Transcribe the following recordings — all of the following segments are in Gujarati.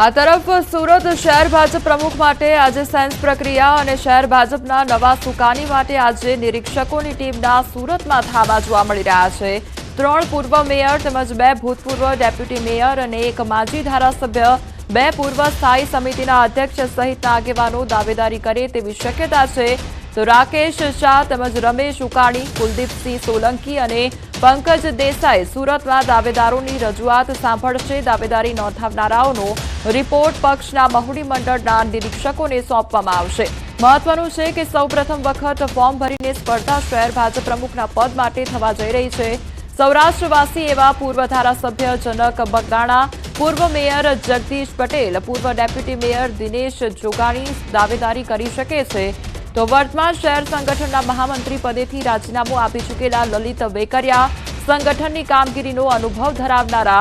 આ તરફ સુરત શહેર ભાજપ પ્રમુખ માટે આજે સાયન્સ પ્રક્રિયા અને શહેર ભાજપના નવા સુકાની માટે આજે નિરીક્ષકોની ટીમના સુરતમાં ધાબા જોવા મળી રહ્યા છે। 3 પૂર્વ મેયર તેમજ 2 ભૂતપૂર્વ ડેપ્યુટી મેયર અને 1 માજી ધારાસભ્ય, 2 પૂર્વ સ્થાયી સમિતિના અધ્યક્ષ સહિતના આગેવાનો દાવેદારી કરે તેવી શક્યતા છે। તો રાકેશ શાહ તેમજ રમેશ ઉકાણી, કુલદીપસિંહ સોલંકી અને પંકજ દેસાઈ સુરતમાં દાવેદારોની રજૂઆત સાંભળશે। દાવેદારી નોંધાવનારાઓનો રિપોર્ટ પક્ષના મહુડી મંડળના નિરીક્ષકોને સોંપવામાં આવશે। મહત્વનું છે કે સૌપ્રથમ વખત ફોર્મ ભરીને સ્પર્ધા શહેર ભાજપ પ્રમુખના પદ માટે થવા જઈ રહી છે। સૌરાષ્ટ્રવાસી એવા પૂર્વ ધારાસભ્ય જનક બગદાણા, પૂર્વ મેયર જગદીશ પટેલ, પૂર્વ ડેપ્યુટી મેયર દિનેશ જોગાણી દાવેદારી કરી શકે છે। તો વર્તમાન શહેર સંગઠનના મહામંત્રી પદેથી રાજીનામું આપી ચૂકેલા લલિત વેકરિયા, સંગઠનની કામગીરીનો અનુભવ ધરાવનારા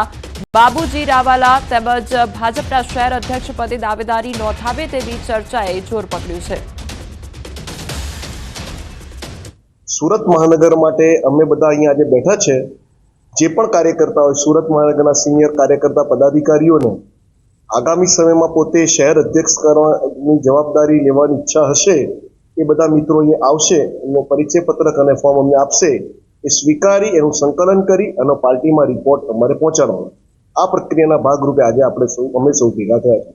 બાબુજી રાવાલા તેમજ ભાજપના શહેર અધ્યક્ષ પદે દાવેદારી નોંધાવે તેવી ચર્ચાએ જોર પકડ્યું છે। સુરત મહાનગર માટે અમે બધા અહીંયા આજે બેઠા છે। જે પણ કાર્યકર્તા હોય, સુરત મહાનગરના સિનિયર કાર્યકર્તા પદાધિકારીઓને આગામી સમયમાં પોતે શહેર અધ્યક્ષ કરવાની જવાબદારી લેવાની ઈચ્છા હશે, એ બધા મિત્રો અહીંયા આવશે, એમનો પરિચય પત્રક અને ફોર્મ અમને આપશે, એ સ્વીકારી એનું સંકલન કરી અને પાર્ટીમાં રિપોર્ટ અમારે પહોંચાડવાનો। આ પ્રક્રિયાના ભાગરૂપે આજે અમે સૌ ભેગા થયા છે।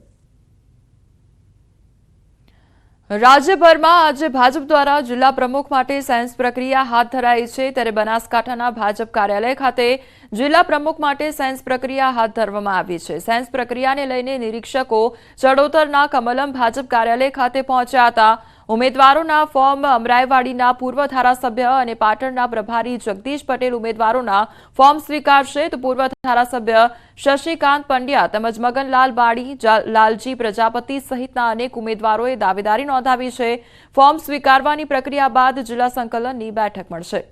રાજ્યભરમાં આજે ભાજપ દ્વારા જિલ્લા પ્રમુખ માટે સાયન્સ પ્રક્રિયા હાથ ધરાઈ છે। ત્યારે બનાસકાંઠાના ભાજપ કાર્યાલય ખાતે જિલ્લા પ્રમુખ માટે સાયન્સ પ્રક્રિયા હાથ ધરવામાં આવી છે। સાયન્સ પ્રક્રિયાને લઈને નિરીક્ષકો ચડોતરના કમલમ ભાજપ કાર્યાલય ખાતે પહોંચ્યા હતા। ઉમેદવારોના ફોર્મ અમરાઈવાડીના પૂર્વ ધારાસભ્ય અને પાટણના પ્રભારી જગદીશ પટેલ ઉમેદવારોના ફોર્મ સ્વીકારશે। તો પૂર્વ ધારાસભ્ય શશિકાંત પંડ્યા તેમજ મગનલાલ બાળી, લાલજી પ્રજાપતિ સહિતના અનેક ઉમેદવારોએ દાવેદારી નોંધાવી છે। ફોર્મ સ્વીકારવાની પ્રક્રિયા બાદ જિલ્લા સંકલનની બેઠક મળશે।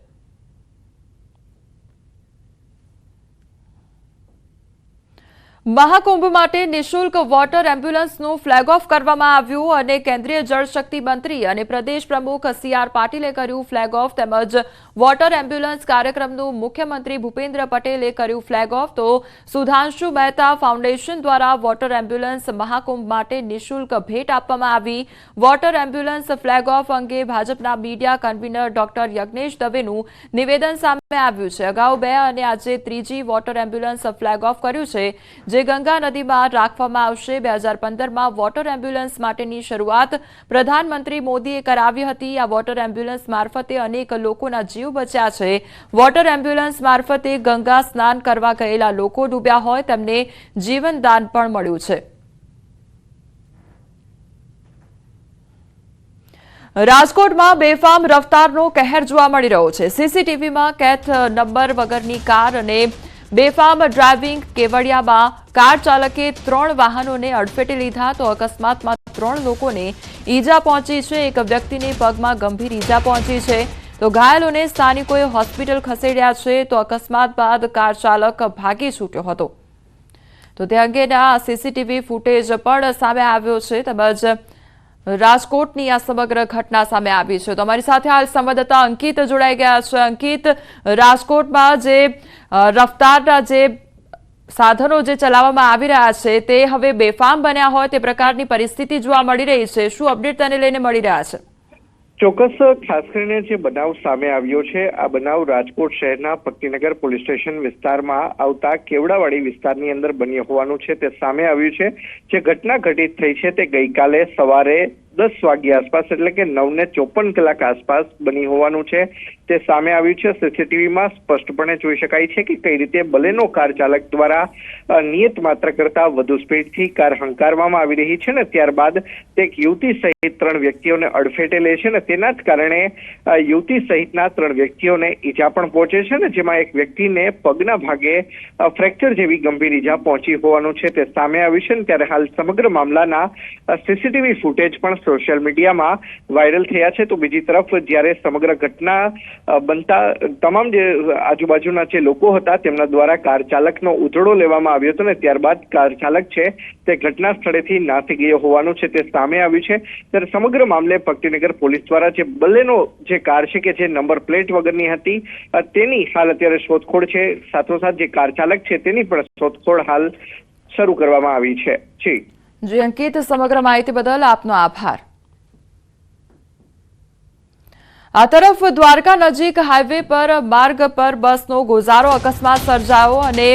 મહાકુંભ માટે નિઃશુલ્ક વોટર એમ્બ્યુલન્સનું ફ્લેગ ઓફ કરવામાં આવ્યું અને કેન્દ્રીય જળશક્તિ મંત્રી અને પ્રદેશ પ્રમુખ CR પાટીલે કર્યું ફ્લેગ ઓફ તેમજ વોટર એમ્બ્યુલન્સ કાર્યક્રમનું મુખ્યમંત્રી ભૂપેન્દ્ર પટેલે કર્યું ફ્લેગ ઓફ। તો સુધાંશુ મહેતા ફાઉન્ડેશન દ્વારા વોટર એમ્બ્યુલન્સ મહાકુંભ માટે નિઃશુલ્ક ભેટ આપવામાં આવી। વોટર એમ્બ્યુલન્સ ફ્લેગ ઓફ અંગે ભાજપના મીડિયા કન્વીનર ડોક્ટર યજ્ઞેશ દવેનું નિવેદન સામે આવ્યું છે। અગાઉ 2 અને આજે ત્રીજી વોટર એમ્બ્યુલન્સ ફ્લેગ ઓફ કર્યું છે, જે ગંગા નદીમાં રાખવામાં આવશે। 2015માં વોટર એમ્બ્યુલન્સ માટેની શરૂઆત પ્રધાનમંત્રી મોદીએ કરાવી હતી। આ વોટર એમ્બ્યુલન્સ મારફતે અનેક લોકોના જીવ બચ્યા છે। વોટર એમ્બ્યુલન્સ મારફતે ગંગા સ્નાન કરવા ગયેલા લોકો ડૂબ્યા હોય તેમને જીવનદાન પણ મળ્યું છે। રાજકોટમાં બેફામ રફતારનો કહેર જોવા મળી રહ્યો છે। સીસીટીવીમાં કેથ નંબર વગરની કાર અને બેફામ ડ્રાઇવિંગ। કેવડિયામાં કાર ચાલકે 3 વાહનોને અડફેટે લીધા તો અકસ્માતમાં 3 લોકોને ઈજા પહોંચી છે। એક વ્યક્તિને પગમાં ગંભીર ઈજા પહોંચી છે। તો ઘાયલોને સ્થાનિકોએ હોસ્પિટલ ખસેડ્યા છે। તો અકસ્માત બાદ કાર ચાલક ભાગી છૂટ્યો હતો। તો તે અંગેના સીસીટીવી ફૂટેજ પણ સામે આવ્યો છે તેમજ રાજકોટની આ સમગ્ર ઘટના સામે આવી છે। તો અમારી સાથે હાલ સંવાદદાતા અંકિત જોડાઈ ગયા છે। અંકિત, રાજકોટમાં જે રફતારના જે સાધનો જે ચલાવવામાં આવી રહ્યા છે તે હવે બેફામ બન્યા હોય તે પ્રકારની પરિસ્થિતિ જોવા મળી રહી છે। શું અપડેટ તેને લઈને મળી રહ્યા છે? ચોક્કસ, ખાસ કરીને જે બનાવ સામે આવ્યો છે, આ બનાવ રાજકોટ શહેરના ભક્તિનગર પોલીસ સ્ટેશન વિસ્તારમાં આવતા કેવડાવાડી વિસ્તારની અંદર બન્યો હોવાનું છે તે સામે આવ્યું છે। જે ઘટના ઘટિત થઈ છે તે ગઈકાલે સવારે 10 વાગ્યા આસપાસ એટલે કે 9:54 આસપાસ બની હોવાનું છે તે સામે આવ્યું છે। સીસીટીવીમાં સ્પષ્ટપણે જોઈ શકાય છે કે કઈ રીતે બલેનો કાર ચાલક દ્વારા નિયત માત્ર કરતા વધુ સ્પીડથી કાર હંકારવામાં આવી રહી છે ને ત્યારબાદ તે એક યુવતી સહિત 3 વ્યક્તિઓને અડફેટે લે છે ને તેના જ કારણે યુવતી સહિતના 3 વ્યક્તિઓને ઈજા પણ પહોંચે છે ને જેમાં એક વ્યક્તિને પગના ભાગે ફ્રેક્ચર જેવી ગંભીર ઈજા પહોંચી હોવાનું છે તે સામે આવ્યું છે। ત્યારે હાલ સમગ્ર મામલાના સીસીટીવી ફૂટેજ પણ સોશિયલ મીડિયામાં વાયરલ થયા છે। તો બીજી તરફ જ્યારે સમગ્ર ઘટના બનતા તમામ જે આજુબાજુના જે લોકો હતા તેમના દ્વારા કાર ચાલકનો ઉધડો લેવામાં આવ્યો હતો ને ત્યારબાદ કાર ચાલક છે તે ઘટના સ્થળેથી નાસી ગયો હોવાનું છે તે સામે આવ્યું છે। ત્યારે સમગ્ર મામલે ભક્તિનગર પોલીસ દ્વારા જે બલેનો જે કાર છે કે જે નંબર પ્લેટ વગરની હતી તેની હાલ અત્યારે શોધખોળ છે। સાથોસાથ જે કાર ચાલક છે તેની પણ શોધખોળ હાલ શરૂ કરવામાં આવી છે. જી અંકિત, સમગ્ર માહિતી બદલ આપનો આભાર. આ તરફ દ્વારકા નજીક હાઈવે પર માર્ગ પર બસનો ગોઝારો અકસ્માત સર્જાયો અને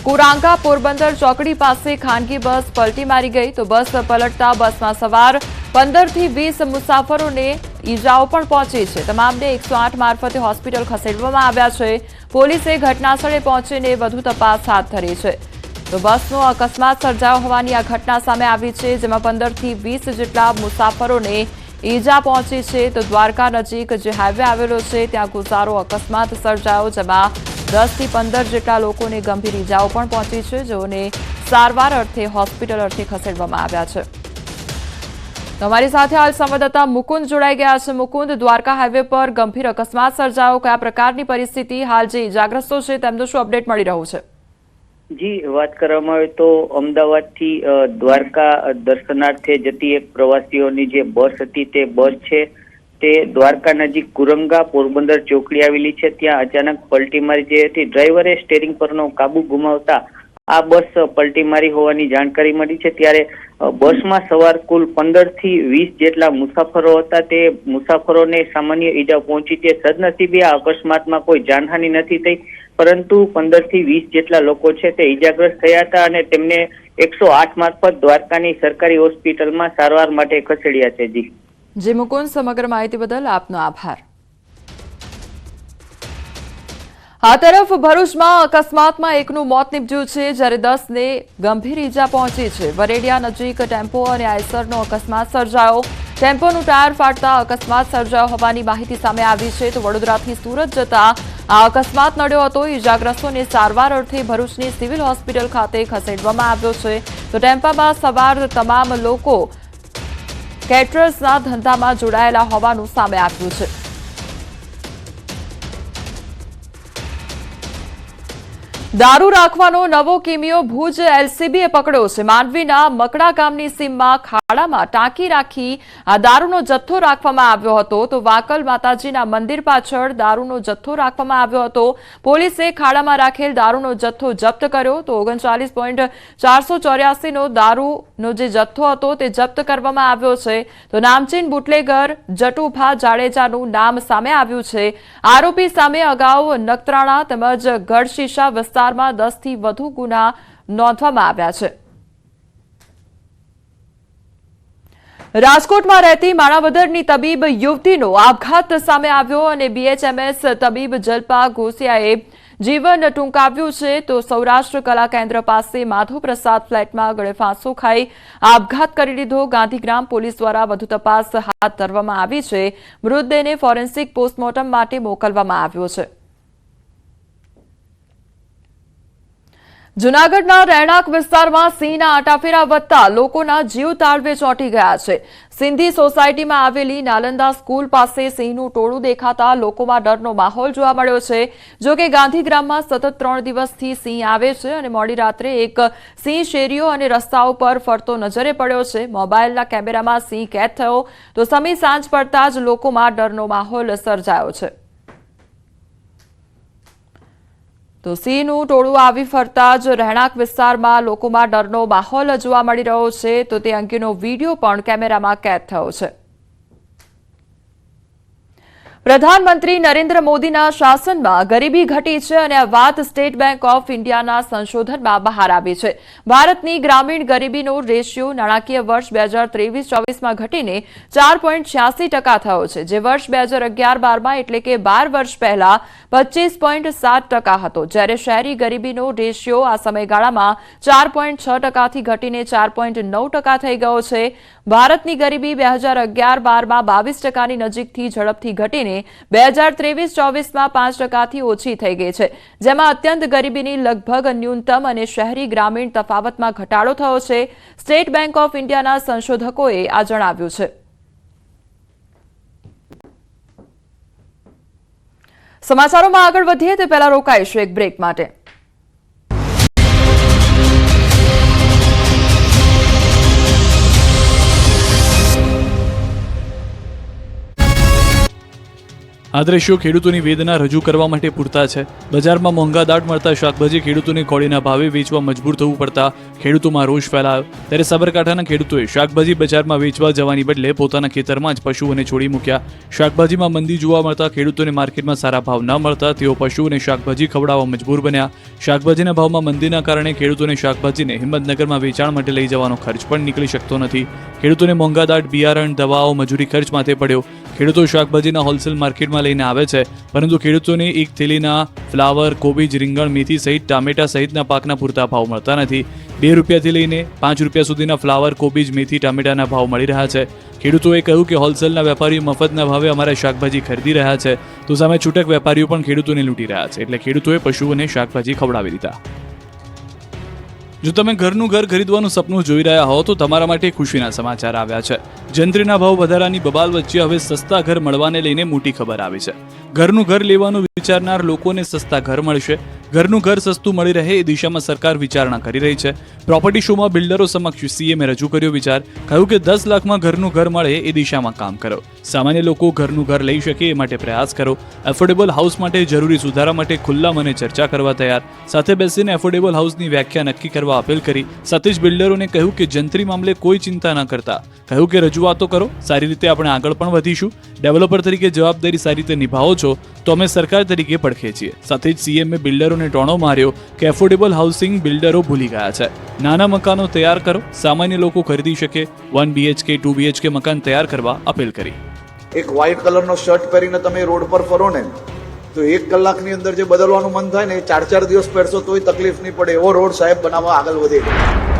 કુરાંગા પોરબંદર ચોકડી પાસે ખાનગી બસ પલટી મારી ગઈ. તો બસ પલટતા બસમાં સવાર 15 થી 20 મુસાફરોને ઈજાઓ પણ પહોંચી છે. તમામને 108 મારફતે હોસ્પિટલ ખસેડવામાં આવ્યા છે. પોલીસે ઘટનાસ્થળે પહોંચીને વધુ તપાસ હાથ ધરી છે. તો બસનો અકસ્માત સર્જાયો હોવાની આ ઘટના સામે આવી છે, જેમાં 15 થી 20 જેટલા મુસાફરોને ઈજા પહોંચી છે. તો દ્વારકા નજીક જે હાઈવે આવેલો છે ત્યાં ગુજારો અકસ્માત સર્જાયો, જેમાં 10 થી 15 જેટલા લોકોને ગંભીર ઈજાઓ પણ પહોંચી છે, જેઓને સારવાર અર્થે હોસ્પિટલ અર્થે ખસેડવામાં આવ્યા છે. તમારી સાથે હાલ સંવાદદાતા મુકુંદ જોડાઈ ગયા છે. મુકુંદ, દ્વારકા હાઈવે પર ગંભીર અકસ્માત સર્જાયો, કયા પ્રકારની પરિસ્થિતિ, હાલ જે ઈજાગ્રસ્તો છે તેમનું શું અપડેટ મળી રહ્યું છે? જી, વાત કરવામાં આવે તો અમદાવાદથી દ્વારકા દર્શનાર્થે જતી એક પ્રવાસીઓની જે બસ હતી તે બસ છે તે દ્વારકા નજીક કુરંગા પોરબંદર ચોકડી આવેલી છે ત્યાં અચાનક પલટી મારી જે હતી. ડ્રાઈવરે સ્ટેરિંગ પરનો કાબુ ગુમાવતા આ બસ પલટી મારી હોવાની જાણકારી મળી છે. ત્યારે બસમાં સવાર કુલ 15 થી 20 જેટલા મુસાફરો હતા. તે મુસાફરોને સામાન્ય ઈજા પહોંચી છે. સદનસીબે આ અકસ્માતમાં કોઈ જાનહાનિ નથી થઈ, પરંતુ 15 થી 20 જેટલા લોકો છે તે ઈજાગ્રસ્ત થયા હતા અને તેમને 108 મારફત દ્વારકાની સરકારી હોસ્પિટલમાં સારવાર માટે ખસેડ્યા છે. જી મુકુંદ, સમગ્ર માહિતી બદલ આપનો આભાર. આ તરફ ભરૂચમાં અકસ્માતમાં એકનું મોત નીપજ્યું છે, જ્યારે 10 ને ગંભીર ઈજા પહોંચી છે. વરેડિયા નજીક ટેમ્પો અને આઈસરનો અકસ્માત સર્જાયો. ટેમ્પોનું ટાયર ફાટતા અકસ્માત સર્જાયો હોવાની માહિતી સામે આવી છે. તો વડોદરાથી સુરત જતા આ અકસ્માત નડ્યો હતો. ઈજાગ્રસ્તોને સારવાર અર્થે ભરૂચની સિવિલ હોસ્પિટલ ખાતે ખસેડવામાં આવ્યો છે. તો ટેમ્પામાં સવાર તમામ લોકો કેટરર્સના ધંધામાં જોડાયેલા હોવાનું સામે આવ્યું છે. દારૂ રાખવાનો નવો કિમિયો ભુજ એલસીબીએ પકડ્યો છે. માંડવીના મકડા ગામની સીમમાં ખાડામાં ટાંકી રાખી આ દારૂનો જથ્થો રાખવામાં આવ્યો હતો. તો વાકલ માતાજીના મંદિર પાછળ દારૂનો જથ્થો રાખવામાં આવ્યો હતો. પોલીસે ખાડામાં રાખેલ દારૂનો જથ્થો જપ્ત કર્યો. તો 39.484 નો દારૂનો જે જથ્થો હતો તે જપ્ત કરવામાં આવ્યો છે. તો નામચીન બુટલેગર જટુભા જાડેજાનું નામ સામે આવ્યું છે. આરોપી સામે અગાઉ નખત્રાણા તેમજ ગઢશીશા વિસ્તારમાં 10 થી વધુ ગુના નોંધવામાં આવ્યા છે. રાજકોટમાં રહેતી માણાવદરની તબીબ યુવતીનો આપઘાત સામે આવ્યો અને બીએચએમએસ તબીબ જલ્પા ઘોસિયાએ જીવન ટૂંકાવ્યું છે. તો સૌરાષ્ટ્ર કલા કેન્દ્ર પાસે માધવપ્રસાદ ફ્લેટમાં ગળે ફાંસો ખાઈ આપઘાત કરી લીધો. ગાંધીગ્રામ પોલીસ દ્વારા વધુ તપાસ હાથ ધરવામાં આવી છે. મૃતદેહને ફોરેન્સિક પોસ્ટમોર્ટમ માટે મોકલવામાં આવ્યો છે. જૂનાગઢના રહેણાંક વિસ્તારમાં સિંહના આટાફેરા વધતા લોકોના જીવ તાળવે ચોંટી ગયા છે. સિંધી સોસાયટીમાં આવેલી નાલંદા સ્કૂલ પાસે સિંહનું ટોળું દેખાતા લોકોમાં ડરનો માહોલ જોવા મળ્યો છે. જો કે ગાંધીગ્રામમાં સતત 3 દિવસથી સિંહ આવે છે અને મોડી રાત્રે એક સિંહ શેરીઓ અને રસ્તાઓ પર ફરતો નજરે પડ્યો છે. મોબાઈલના કેમેરામાં સિંહ કેદ થયો. તો સમી સાંજ પડતા જ લોકોમાં ડરનો માહોલ સર્જાયો છે. તો સિંહનું ટોળું આવી ફરતા જ રહેણાંક વિસ્તારમાં લોકોમાં ડરનો માહોલ જોવા મળી રહ્યો છે. તો તે અંગેનો વિડીયો પણ કેમેરામાં કેદ થયો છે. પ્રધાનમંત્રી નરેન્દ્ર મોદીના શાસનમાં ગરીબી ઘટી છે અને આ વાત સ્ટેટ બેંક ઓફ ઇન્ડિયાના સંશોધનમાં બહાર આવી છે. ભારતની ગ્રામીણ ગરીબીનો રેશિયો નાણાકીય વર્ષ 2023-24માં ઘટીને 4.86% થયો છે, જે વર્ષ 2011-12માં એટલે કે 12 વર્ષ પહેલા 25.7% હતો. જ્યારે શહેરી ગરીબીનો રેશિયો આ સમયગાળામાં 4.6%થી ઘટીને 4.9% થઈ ગયો છે. ભારતની ગરીબી 2011-12માં 22%ની નજીકથી ઝડપથી ઘટીને 2023-24માં 5%થી ઓછી થઈ ગઈ છે, જેમાં અત્યંત ગરીબીની લગભગ ન્યૂનતમ અને શહેરી ગ્રામીણ તફાવતમાં ઘટાડો થયો છે. સ્ટેટ બેંક ઓફ ઇન્ડિયાના સંશોધકોએ આ જણાવ્યું છે. સમાચારોમાં આગળ વધીએ તે પહેલા રોકાઈશું એક બ્રેક માટે. આ દ્રશ્યો ખેડૂતોની વેદના રજૂ કરવા માટે પૂરતા છે. બજારમાં મોંઘા દાટ મળતા શાકભાજી ખેડૂતોને કોળીના ભાવે વેચવા મજબૂર થવું પડતા ખેડૂતોમાં રોષ ફેલાયો. ત્યારે સાબરકાંઠાના ખેડૂતોએ શાકભાજી બજારમાં વેચવા જવાની બદલે પોતાના ખેતરમાં જ પશુઓને છોડી મૂક્યા. શાકભાજીમાં મંદી જોવા મળતા ખેડૂતોને માર્કેટમાં સારા ભાવ ન મળતા તેઓ પશુઓને શાકભાજી ખવડાવવા મજબૂર બન્યા. શાકભાજીના ભાવમાં મંદીના કારણે ખેડૂતોને શાકભાજીને હિંમતનગરમાં વેચાણ માટે લઈ જવાનો ખર્ચ પણ નીકળી શકતો નથી. ખેડૂતોને મોંઘા દાટ બિયારણ, દવાઓ, મજૂરી ખર્ચ માથે પડ્યો. ખેડૂતો શાકભાજીના હોલસેલ માર્કેટમાં લઈને આવે છે, પરંતુ ખેડૂતોને એક થેલીના ફ્લાવર, કોબીજ, રીંગણ, મેથી સહિત ટામેટા સહિતના પાકના પૂરતા ભાવ મળતા નથી. 2 રૂપિયાથી લઈને 5 રૂપિયા સુધીના ફ્લાવર, કોબીજ, મેથી, ટામેટાના ભાવ મળી રહ્યા છે. ખેડૂતોએ કહ્યું કે હોલસેલના વેપારીઓ મફતના ભાવે અમારા શાકભાજી ખરીદી રહ્યા છે, તો સામે છૂટક વેપારીઓ પણ ખેડૂતોને લૂંટી રહ્યા છે. એટલે ખેડૂતોએ પશુઓને શાકભાજી ખવડાવી દીધા. જો તમે ઘરનું ઘર ખરીદવાનું સપનું જોઈ રહ્યા હો તો તમારા માટે ખુશીના સમાચાર આવ્યા છે. જંત્રીના ભાવ વધારાની બબાલ વચ્ચે હવે સસ્તા ઘર મળવાને લઈને મોટી ખબર આવી છે. ઘરનું ઘર લેવાનું વિચારનાર લોકોને સસ્તા ઘર મળશે. ઘરનું ઘર સસ્તું મળી રહે એ દિશામાં સરકાર વિચારણા કરી રહી છે. પ્રોપર્ટી શોમાં બિલ્ડરો સમક્ષ સીએમએ રજૂ કર્યો વિચાર. કહ્યું કે 10 લાખમાં ઘરનું ઘર મળે એ દિશામાં કામ કરો. સામાન્ય લોકો ઘરનું ઘર લઈ શકે એ માટે પ્રયાસ કરો. એફોર્ડેબલ હાઉસ માટે જરૂરી સુધારા માટે ખુલ્લા મને ચર્ચા કરવા તૈયાર. સાથે બેસીને એફોર્ડેબલ હાઉસની વ્યાખ્યા નક્કી કરવા અપીલ કરી. સાથે જ બિલ્ડરોને કહ્યું કે જંત્રી મામલે કોઈ ચિંતા ન કરતા. કહ્યું કે રજૂઆતો કરો, સારી રીતે આપણે આગળ પણ વધીશું. ડેવલપર તરીકે જવાબદારી સારી રીતે નિભાવો છો તો અમે સરકાર તરીકે પડખે છીએ. સાથે જ સીએમએ બિલ્ડરોને ટોણો માર્યો કે એફોર્ડેબલ હાઉસિંગ બિલ્ડરો ભૂલી ગયા છે. નાના મકાનો તૈયાર કરો, સામાન્ય લોકો ખરીદી શકે. 1 BHK 2 BHK મકાન તૈયાર કરવા અપીલ કરી. એક વ્હાઇટ કલરનો શર્ટ પહેરીને તમે રોડ પર ફરો ને તો 1 કલાકની અંદર જે બદલવાનું મન થાય ને એ 4-4 દિવસ પહેરશો તોય તકલીફ નહીં પડે એવો રોડ સાહેબ બનાવવા આગળ વધે.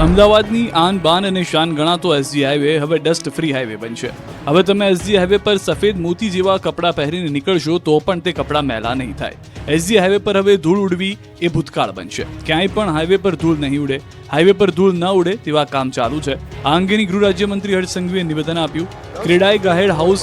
અમદાવાદની આન બાન અને શાન ગણાતો એસજી હાઈવે હવે ડસ્ટ ફ્રી હાઈવે બનશે. હવે તમે એસજી હાઈવે પર સફેદ મોતી જેવા કપડાં પહેરીને નીકળશો તો પણ તે કપડાં મેલા નહીં થાય. એસજી હાઈવે પર હવે ધૂળ ઉડવી એ ભૂતકાળ બનશે. ક્યાંય પણ હાઈવે પર ધૂળ નહીં ઉડે. હાઈવે પર ધૂળ ન ઉડે તેવા કામ ચાલુ છે. આ અંગેની ગૃહ રાજ્યમંત્રી હર્ષ સંઘવીએ નિવેદન આપ્યું. ક્રેડાઈ ગાહેડ હાઉસ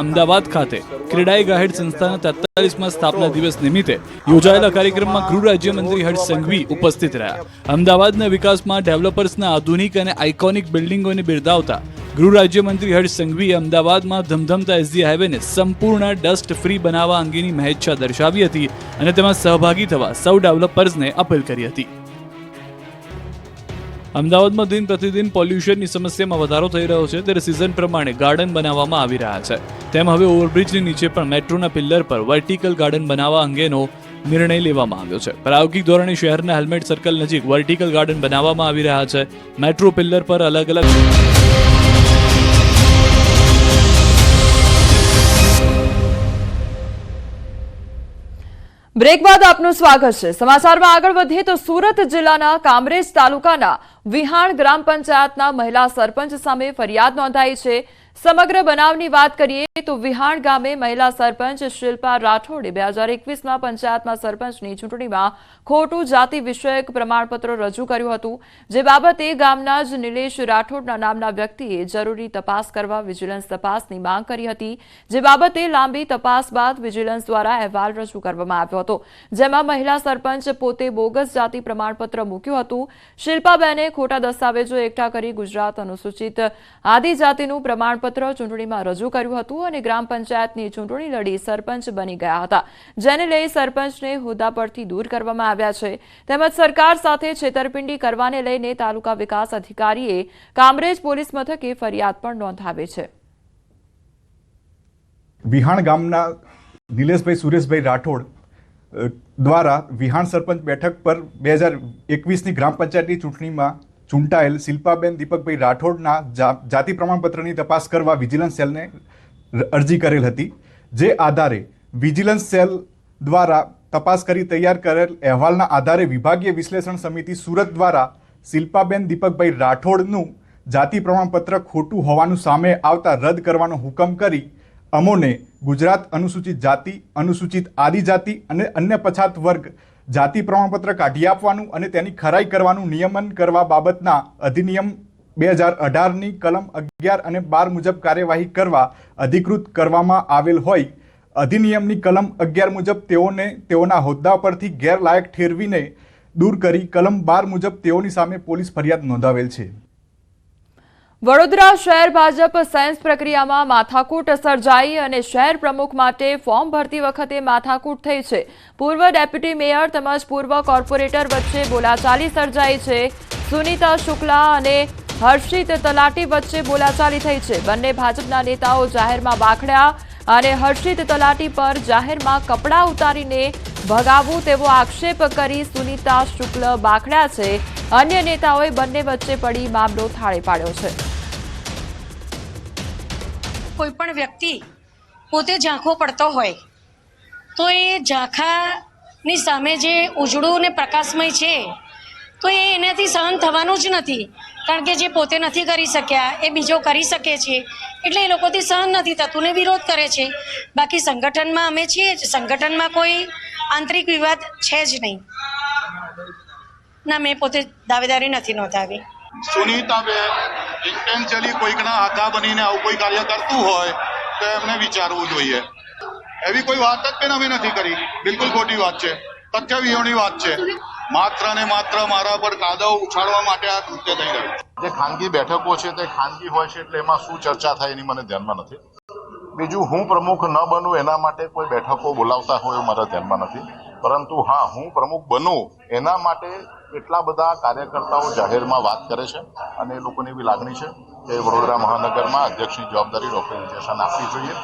અમદાવાદ ખાતે ક્રેડાઈ ગાહેડ સંસ્થાના 43મા સ્થાપના દિવસ નિમિત્તે યોજાયેલા કાર્યક્રમમાં ગૃહ રાજ્યમંત્રી હર્ષ સંઘવી ઉપસ્થિત રહ્યા. અમદાવાદના વિકાસમાં ડેવલપર્સના આધુનિક અને આઇકોનિક બિલ્ડિંગોને બિરદાવતા ગૃહ રાજ્યમંત્રી હર્ષ સંઘવીએ અમદાવાદમાં ધમધમતા એસજી હાઈવેને સંપૂર્ણ ડસ્ટ ફ્રી બનાવવા અંગેની મહેચ્છા દર્શાવી હતી અને તેમાં સહભાગી થવા સૌ ડેવલપર્સને અપીલ કરી હતી. અમદાવાદમાં દિન પ્રતિદિન પોલ્યુશનની સમસ્યામાં વધારો થઈ રહ્યો છે, ત્યારે સિઝન પ્રમાણે ગાર્ડન બનાવવામાં આવી રહ્યા છે. તેમ હવે ઓવરબ્રિજની નીચે પણ મેટ્રોના પિલ્લર પર વર્ટિકલ ગાર્ડન બનાવવા અંગેનો નિર્ણય લેવામાં આવ્યો છે. પ્રાયોગિક ધોરણે શહેરના હેલ્મેટ સર્કલ નજીક વર્ટિકલ ગાર્ડન બનાવવામાં આવી રહ્યા છે. મેટ્રો પિલ્લર પર અલગ અલગ બ્રેક બાદ આપનું સ્વાગત છે. સમાચારમાં આગળ વધીએ તો સુરત જિલ્લાના કામરેજ તાલુકાના વિહાણ ગ્રામ પંચાયતના મહિલા સરપંચ સામે ફરિયાદ નોંધાઈ છે. સમગ્ર બનાવની વાત કરીએ તો વિહાણ ગામે મહિલા સરપંચ શિલ્પા રાઠોડે 2021માં પંચાયતમાં સરપંચની ચૂંટણીમાં ખોટું જાતિ વિષયક પ્રમાણપત્ર રજૂ કર્યું હતું, જે બાબતે ગામના જ નિલેશ રાઠોડના નામના વ્યક્તિએ જરૂરી તપાસ કરવા વિજિલન્સ તપાસની માંગ કરી હતી. જે બાબતે લાંબી તપાસ બાદ વિજિલન્સ દ્વારા અહેવાલ રજૂ કરવામાં આવ્યો હતો, જેમાં મહિલા સરપંચ પોતે બોગસ જાતિ પ્રમાણપત્ર મૂક્યું હતું. શિલ્પાબેને ખોટા દસ્તાવેજો એકઠા કરી ગુજરાત અનુસૂચિત આદિજાતિનું પ્રમાણપત્ર ચૂંટણીમાં રજૂ કર્યું હતું અને ગ્રામ પંચાયતની ચૂંટણી લડી સરપંચ બની ગયા હતા, જેને લઈ સરપંચને હોદ્દા પરથી દૂર કરવામાં આવ્યા છે. તેમજ સરકાર સાથે છેતરપિંડી કરવાને લઈને તાલુકા વિકાસ અધિકારીએ કામરેજ પોલીસ મથકે ફરિયાદ પણ નોંધાવી છે. વિહાણ ગામના નિલેશભાઈ સુરેશભાઈ રાઠોડ દ્વારા વિહાણ સરપંચ બેઠક પર 2021ની ગ્રામ પંચાયતની ચૂંટણીમાં ચૂંટાયેલ શિલ્પાબેન દીપકભાઈ રાઠોડના જાતિ પ્રમાણપત્રની તપાસ કરવા વિજિલન્સ સેલને અરજી કરેલ હતી. જે આધારે વિજિલન્સ સેલ દ્વારા તપાસ કરી તૈયાર કરેલ અહેવાલના આધારે વિભાગીય વિશ્લેષણ સમિતિ સુરત દ્વારા શિલ્પાબેન દીપકભાઈ રાઠોડનું જાતિ પ્રમાણપત્ર ખોટું હોવાનું સામે આવતા રદ કરવાનો હુકમ કરી અમોને ગુજરાત અનુસૂચિત જાતિ, અનુસૂચિત આદિજાતિ અને અન્ય પછાત વર્ગ જાતિ પ્રમાણપત્ર કાઢી આપવાનું અને તેની ખરાઈ કરવાનું નિયમન કરવા બાબતના અધિનિયમ 2018ની કલમ 11 અને 12 મુજબ કાર્યવાહી કરવા અધિકૃત કરવામાં આવેલ હોય અધિનિયમની કલમ 11 મુજબ તેઓને તેઓના હોદ્દા પરથી ગેરલાયક ઠેરવીને દૂર કરી કલમ 12 મુજબ તેઓની સામે પોલીસ ફરિયાદ નોંધાવેલ છે. વડોદરા શહેર ભાજપ સેન્સ પ્રક્રિયામાં માથાકૂટ સર્જાઈ અને શહેર પ્રમુખ માટે ફોર્મ ભરતી વખતે માથાકૂટ થઈ છે. પૂર્વ ડેપ્યુટી મેયર તેમજ પૂર્વ કોર્પોરેટર વચ્ચે બોલાચાલી સર્જાઈ છે. સુનીતા શુક્લા અને હર્ષિત તલાટી વચ્ચે બોલાચાલી થઈ છે. બંને ભાજપના નેતાઓ જાહેરમાં બાખડ્યા અને હર્ષિત તલાટી પર જાહેરમાં કપડાં ઉતારીને ભગાવવું તેવો આક્ષેપ કરી સુનીતા શુક્લ બાખડ્યા છે. અન્ય નેતાઓએ બંને વચ્ચે પડી મામલો થાળે પાડ્યો છે. કોઈ પણ વ્યક્તિ પોતે ઝાંખો પડતો હોય તો એ ઝાંખાની સામે જે ઉજળું ને પ્રકાશમય છે તો એ એનાથી સહન થવાનું જ નથી, કારણ કે જે પોતે નથી કરી શક્યા એ બીજો કરી શકે છે, એટલે એ લોકોથી સહન નથી થતું ને વિરોધ કરે છે. બાકી સંગઠનમાં અમે છીએ જ, સંગઠનમાં કોઈ આંતરિક વિવાદ છે જ નહીં. ના, મેં પોતે દાવેદારી નથી નોંધાવી. સુનીતાબેન ઇન્ટેન્શનલી કોઈકના આધા બનીને આવું કોઈ કાર્ય કરતું હોય તો એમને વિચારવું જોઈએ. એવી કોઈ વાત જ બેન અમે નથી કરી, બિલકુલ ખોટી વાત છે, તથ્ય વિહોણી વાત છે. માત્ર ને માત્ર મારા પર કાદવ ઉછાળવા માટે આ કૃત્ય થઈ રહ્યું. જે ખાનગી બેઠકો છે તે ખાનગી હોય છે, એટલે એમાં શું ચર્ચા થાય એની મને ધ્યાનમાં નથી. બીજું, હું પ્રમુખ ન બનું એના માટે કોઈ બેઠકો બોલાવતા હોય એવું મારા ધ્યાનમાં નથી, પરંતુ હા, હું પ્રમુખ બનું એના માટે એટલા બધા કાર્યકર્તાઓ જાહેરમાં વાત કરે છે અને એ લોકોની એવી લાગણી છે કે વડોદરા મહાનગરમાં અધ્યક્ષની જવાબદારી ડોક્ટર વિજયશાન આપવી જોઈએ.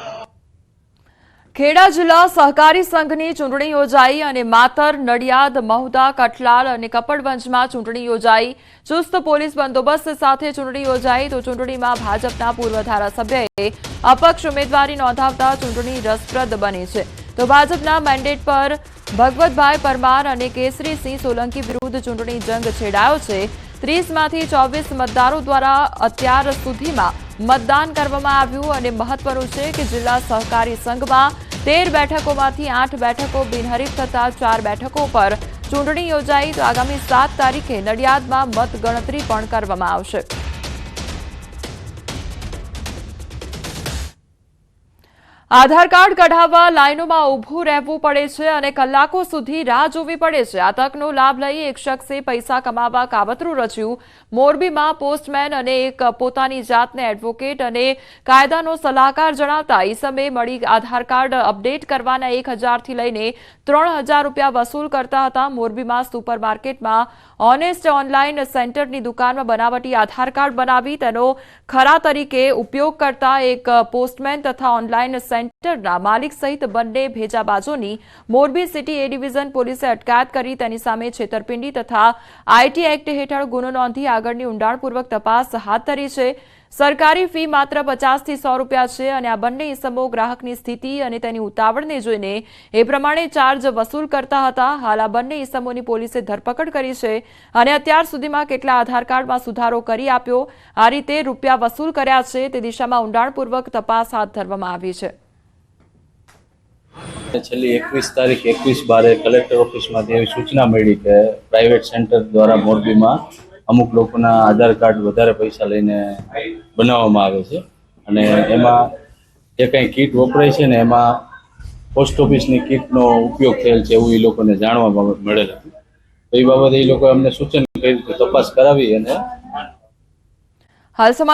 ખેડા જિલ્લા સહકારી સંઘની ચૂંટણી યોજાઈ અને માતર, નડિયાદ, મહુધા, કઠલાલ અને કપડવંજમાં ચૂંટણી યોજાઈ. ચુસ્ત પોલીસ બંદોબસ્ત સાથે ચૂંટણી યોજાઈ તો ચૂંટણીમાં ભાજપના પૂર્વ ધારાસભ્યએ અપક્ષ ઉમેદવારી નોંધાવતા ચૂંટણી રસપ્રદ બની છે. તો ભાજપના મેન્ડેટ પર ભગવતભાઈ પરમાર અને કેસરીસિંહ સોલંકી વિરુદ્ધ ચૂંટણી જંગ છેડાયો છે. 30માંથી 24 મતદારો દ્વારા અત્યાર સુધીમાં મતદાન કરવામાં આવ્યું અને મહત્વનું છે કે જિલ્લા સહકારી સંઘમાં 13 બેઠકોમાંથી 8 બેઠકો બિનહરીફ થતા 4 બેઠકો પર ચૂંટણી યોજાઈ તો આગામી 7 તારીખે નડિયાદમાં મતગણતરી પણ કરવામાં આવશે. આધાર કાર્ડ કઢાવવા લાઇનોમાં ઊભું રહેવું પડે છે અને કલાકો સુધી રાહ જોવી પડે છે. આ તકનો લાભ લઈ એક શખ્સે પૈસા કમાવા કાવતરું રચ્યું. મોરબીમાં પોસ્ટમેન અને એક પોતાની જાતને એડવોકેટ અને કાયદાનો સલાહકાર જણાવતા ઈસમે મળી આધાર કાર્ડ અપડેટ કરવાના 1000થી લઈને 3000 રૂપિયા વસૂલ કરતા હતા. મોરબીમાં સુપરમાર્કેટમાં ઓનેસ્ટ ઓનલાઈન સેન્ટરની દુકાનમાં બનાવટી આધાર કાર્ડ બનાવી તેનો ખરા તરીકે ઉપયોગ કરતા એક પોસ્ટમેન તથા ઓનલાઈન સેન્ટરના માલિક સહિત બંને ભેજાબાજોની મોરબી સિટી એ ડિવિઝન પોલીસે અટકાયત કરી તેની સામે છેતરપિંડી તથા આઈટી એક્ટ હેઠળ ગુનો નોંધી આગળની ઊંડાણપૂર્વક તપાસ હાથ ધરી છે. સરકારી ફી માત્ર 50 થી 100 રૂપિયા છે અને આ બંને ઇસમો ગ્રાહકની સ્થિતિ અને તેની ઉતાવળને જોઈને એ પ્રમાણે ચાર્જ વસૂલ કરતા હતા. હાલ આ બંને ઇસમોની પોલીસે ધરપકડ કરી છે અને અત્યાર સુધીમાં કેટલા આધાર કાર્ડમાં સુધારો કરી આપ્યો, આ રીતે રૂપિયા વસૂલ કર્યા છે તે દિશામાં ઊંડાણપૂર્વક તપાસ હાથ ધરવામાં આવી છે. છેલ્લી 21 તારીખ 21/12 કલેક્ટર ઓફિસમાંથી એવી સૂચના મળી કે પ્રાઇવેટ સેન્ટર દ્વારા મોરબીમાં અમુક લોકોના આધાર કાર્ડ વધારે પૈસા લઈને બનાવવામાં આવે છે અને એમાં જે કંઈ કીટ વપરાય છે ને એમાં પોસ્ટ ઓફિસની કીટનો ઉપયોગ થયેલ છે એવું એ લોકોને જાણવા મળેલ હતું. તો એ બાબતે એ લોકોએ અમને સૂચન કર્યું કે તપાસ કરાવી અને હાલ સમાચાર